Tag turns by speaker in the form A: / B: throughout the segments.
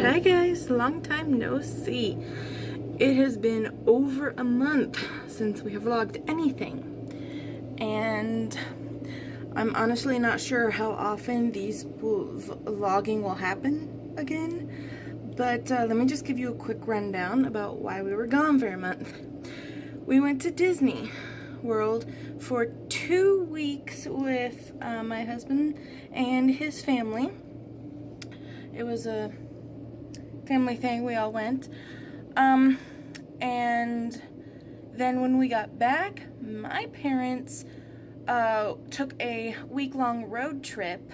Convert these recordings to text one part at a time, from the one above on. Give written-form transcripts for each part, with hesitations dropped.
A: Hi guys, long time no see. It has been over a month since we have vlogged anything, and I'm honestly not sure how often these vlogging will happen again, but let me just give you a quick rundown about why we were gone for a month. We went to Disney World for 2 weeks with my husband and his family. It was a family thing, we all went. And then when we got back, my parents took a week-long road trip,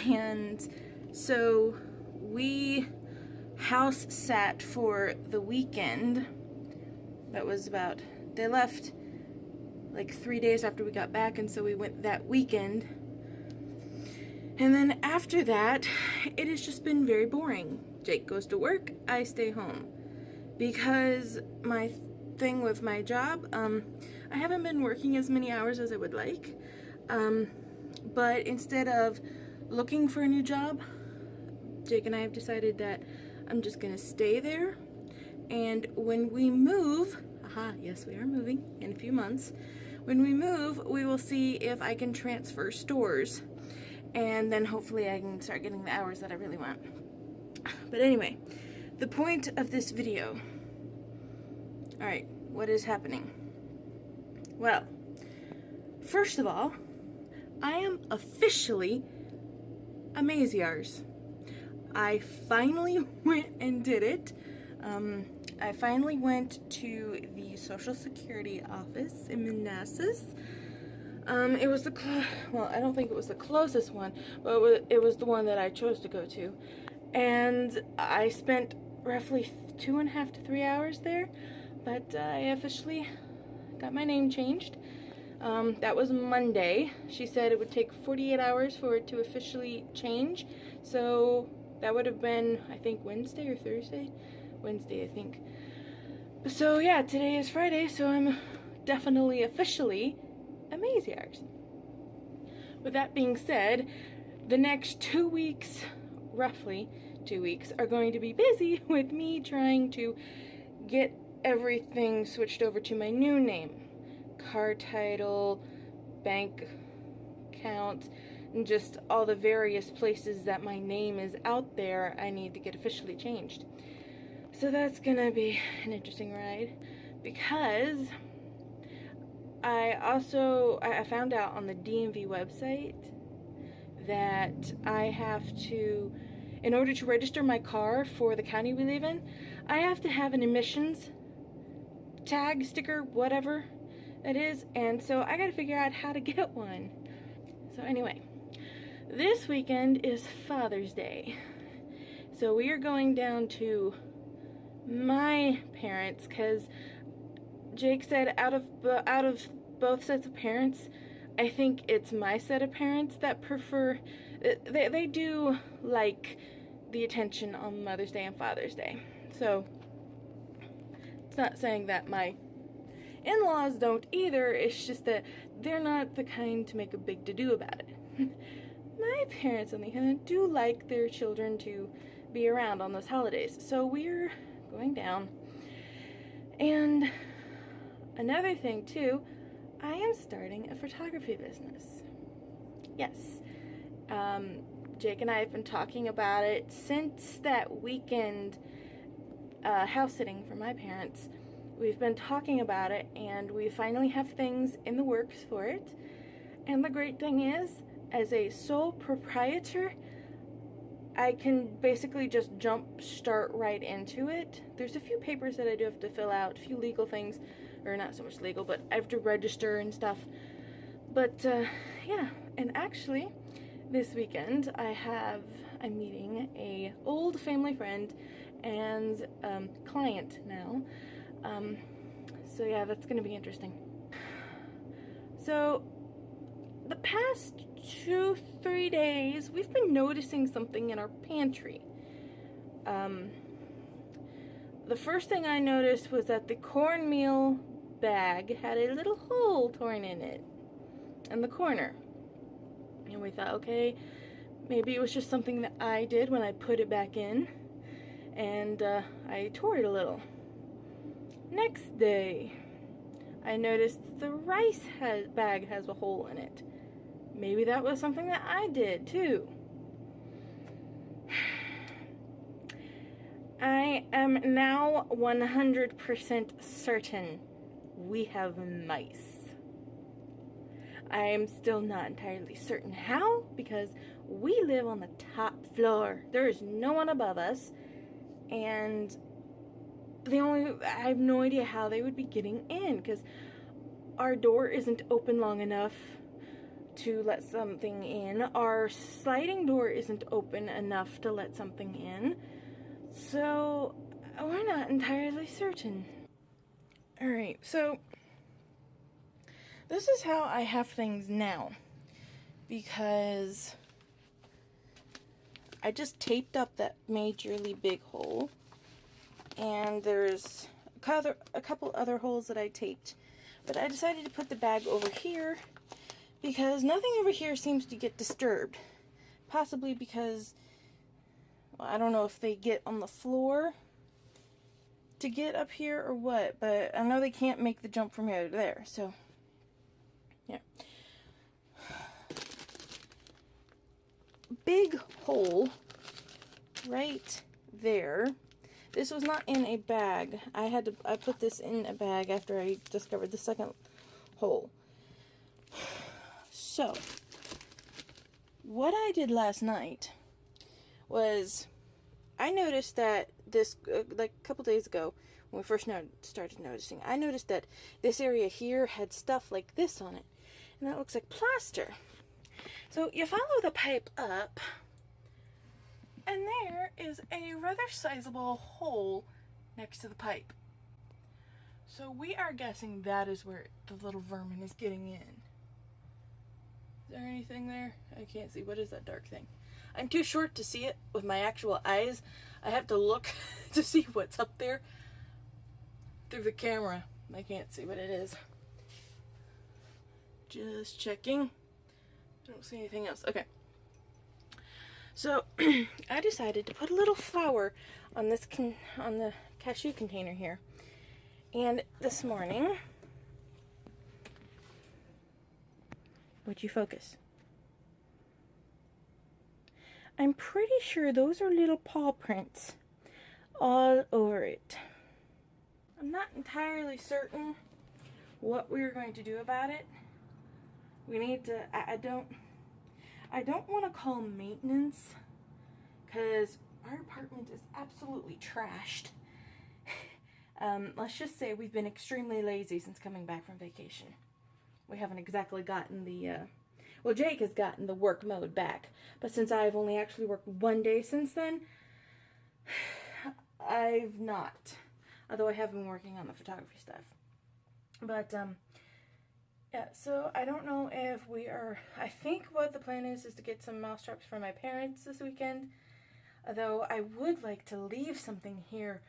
A: and so we house sat for the weekend. That was they left like 3 days after we got back, and so we went that weekend. And then after that, it has just been very boring. Jake goes to work, I stay home. Because my thing with my job, I haven't been working as many hours as I would like. But instead of looking for a new job, Jake and I have decided that I'm just gonna stay there. And when we move, yes, we are moving in a few months. When we move, we will see if I can transfer stores. And then hopefully I can start getting the hours that I really want. But anyway, the point of this video. Alright, what is happening? Well, first of all, I am officially a Maziarz. I finally went and did it. I finally went to the Social Security office in Manassas. It was I don't think it was the closest one, but it was the one that I chose to go to. And I spent roughly 2.5 to 3 hours there, but I officially got my name changed. That was Monday. She said it would take 48 hours for it to officially change, so that would have been, I think, Wednesday or Thursday? Wednesday, I think. So yeah, today is Friday, so I'm definitely officially a Maziarz. With that being said, the next 2 weeks, roughly 2 weeks, are going to be busy with me trying to get everything switched over to my new name. Car title, bank account, and just all the various places that my name is out there I need to get officially changed. So that's gonna be an interesting ride, because I found out on the DMV website that I have to, in order to register my car for the county we live in, I have to have an emissions tag, sticker, whatever it is, and so I gotta figure out how to get one. So anyway, this weekend is Father's Day, so we are going down to my parents, because Jake said out of both sets of parents, I think it's my set of parents that prefer, they do like the attention on Mother's Day and Father's Day. So it's not saying that my in-laws don't either, it's just that they're not the kind to make a big to-do about it. My parents, on the other hand, do like their children to be around on those holidays, so we're going down. And another thing too, I am starting a photography business. Yes. Jake and I have been talking about it since that weekend house sitting for my parents. We've been talking about it, and we finally have things in the works for it. And the great thing is, as a sole proprietor, I can basically just start right into it. There's a few papers that I do have to fill out, a few legal things, or not so much legal, but I have to register and stuff. But yeah, and actually this weekend I'm meeting a old family friend and client now. So yeah, that's gonna be interesting. So the past 2-3 days, we've been noticing something in our pantry. The first thing I noticed was that the cornmeal bag had a little hole torn in it, in the corner. And we thought, okay, maybe it was just something that I did when I put it back in. and I tore it a little. Next day, I noticed the rice bag has a hole in it. Maybe that was something that I did too. I am now 100% certain we have mice. I am still not entirely certain how, because we live on the top floor. There is no one above us, and I have no idea how they would be getting in, because our door isn't open long enough to let something in. Our sliding door isn't open enough to let something in. So we're not entirely certain. Alright, so this is how I have things now, because I just taped up that majorly big hole, and there's a couple other holes that I taped, but I decided to put the bag over here because nothing over here seems to get disturbed. Possibly because, well, I don't know if they get on the floor to get up here or what, but I know they can't make the jump from here to there, so yeah. Big hole right there. This was not in a bag. I put this in a bag after I discovered the second hole. So, what I did last night was, I noticed that this, like a couple days ago, when we first started noticing, I noticed that this area here had stuff like this on it, and that looks like plaster. So you follow the pipe up, and there is a rather sizable hole next to the pipe. So we are guessing that is where the little vermin is getting in. Is there anything there? I can't see. What is that dark thing? I'm too short to see it with my actual eyes. I have to look to see what's up there through the camera. I can't see what it is. Just checking. I don't see anything else. Okay. So I decided to put a little flour on this on the cashew container here. And this morning, would you focus? I'm pretty sure those are little paw prints all over it. I'm not entirely certain what we're going to do about it. We need to, I don't want to call maintenance, because our apartment is absolutely trashed. Let's just say we've been extremely lazy since coming back from vacation. We haven't exactly gotten the, well, Jake has gotten the work mode back, but since I've only actually worked one day since then, I've not. Although I have been working on the photography stuff. But, yeah, so I don't know if we are, I think what the plan is to get some mousetraps for my parents this weekend. Although I would like to leave something here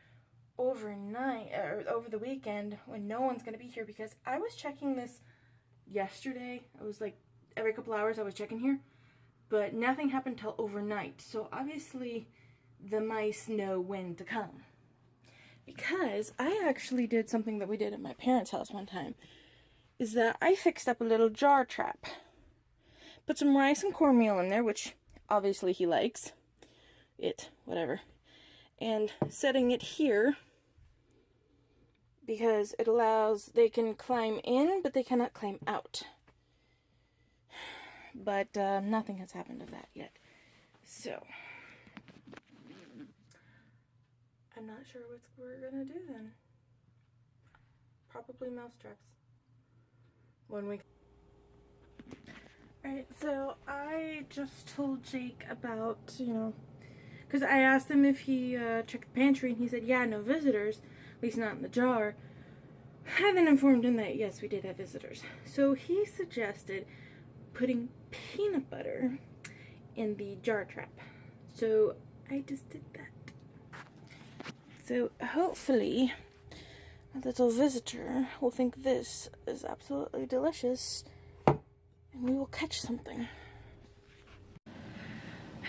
A: overnight, or over the weekend when no one's going to be here, because I was checking this yesterday. I was like, every couple hours I was checking here, but nothing happened till overnight. So obviously the mice know when to come. Because I actually did something that we did at my parents' house one time, is that I fixed up a little jar trap. Put some rice and cornmeal in there, which obviously he likes. Whatever. And setting it here, because it allows, they can climb in, but they cannot climb out. But nothing has happened of that yet. So, I'm not sure what we're gonna do then. Probably mousetraps. When we... Alright, so I just told Jake about, because I asked him if he checked the pantry, and he said, yeah, no visitors, at least not in the jar. I then informed him that, yes, we did have visitors. So he suggested putting peanut butter in the jar trap. So I just did that. So hopefully a little visitor will think this is absolutely delicious, and we will catch something.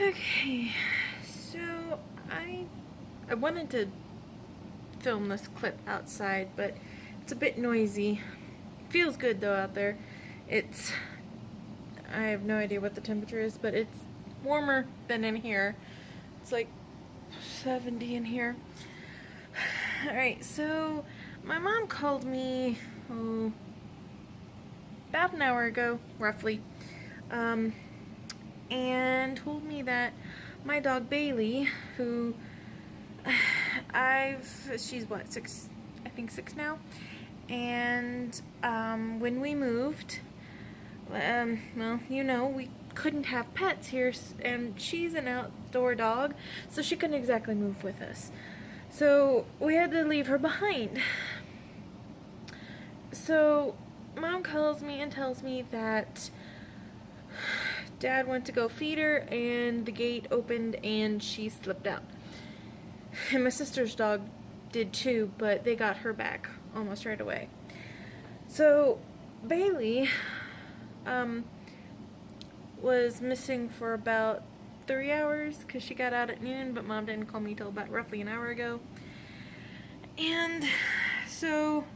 A: Okay, so I I wanted to film this clip outside, but it's a bit noisy. Feels good though out there. I have no idea what the temperature is, but it's warmer than in here. It's like 70 in here. Alright, so my mom called me about an hour ago, roughly, and told me that my dog Bailey, who she's what, 6, I think 6 now, and when we moved, well, you know, we couldn't have pets here, and she's an outdoor dog, so she couldn't exactly move with us. So we had to leave her behind. So Mom calls me and tells me that Dad went to go feed her and the gate opened and she slipped out. And my sister's dog did too, but they got her back almost right away. So Bailey was missing for about 3 hours because she got out at noon, but Mom didn't call me till about roughly an hour ago. And so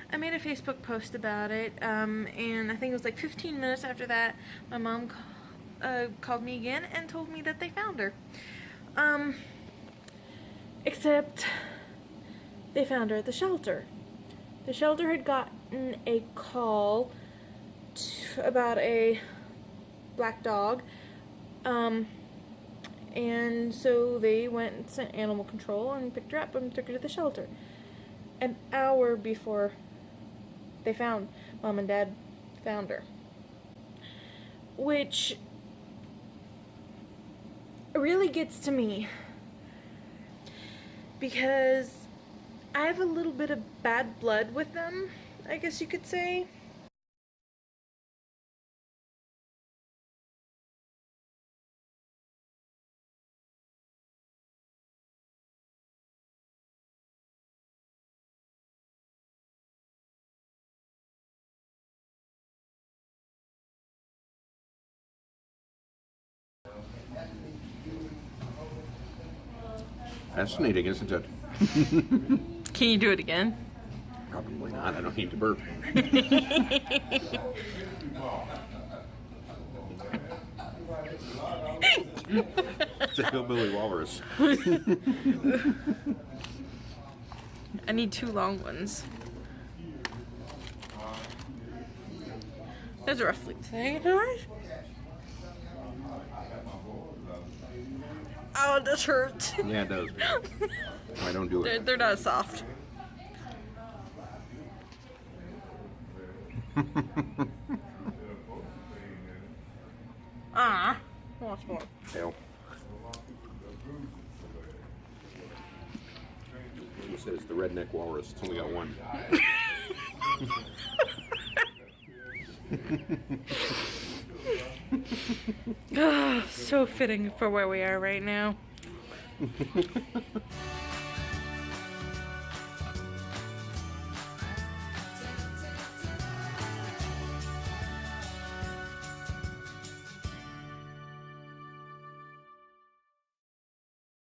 A: I made a Facebook post about it, and I think it was like 15 minutes after that, my mom called me again and told me that they found her. Except they found her at the shelter. The shelter had gotten a call about a black dog, and so they went and sent animal control and picked her up and took her to the shelter. An hour before Mom and Dad found her. Which really gets to me, because I have a little bit of bad blood with them, I guess you could say.
B: Fascinating, isn't it?
A: Can you do it again?
B: Probably not. I don't need to burp. It's a hillbilly walrus.
A: I need 2 long ones. That's roughly the same. Oh, this hurts.
B: Yeah, it does. I don't do it.
A: They're not soft. What's more?
B: Hell. You said it's the redneck walrus. It's only got one.
A: So fitting for where we are right now.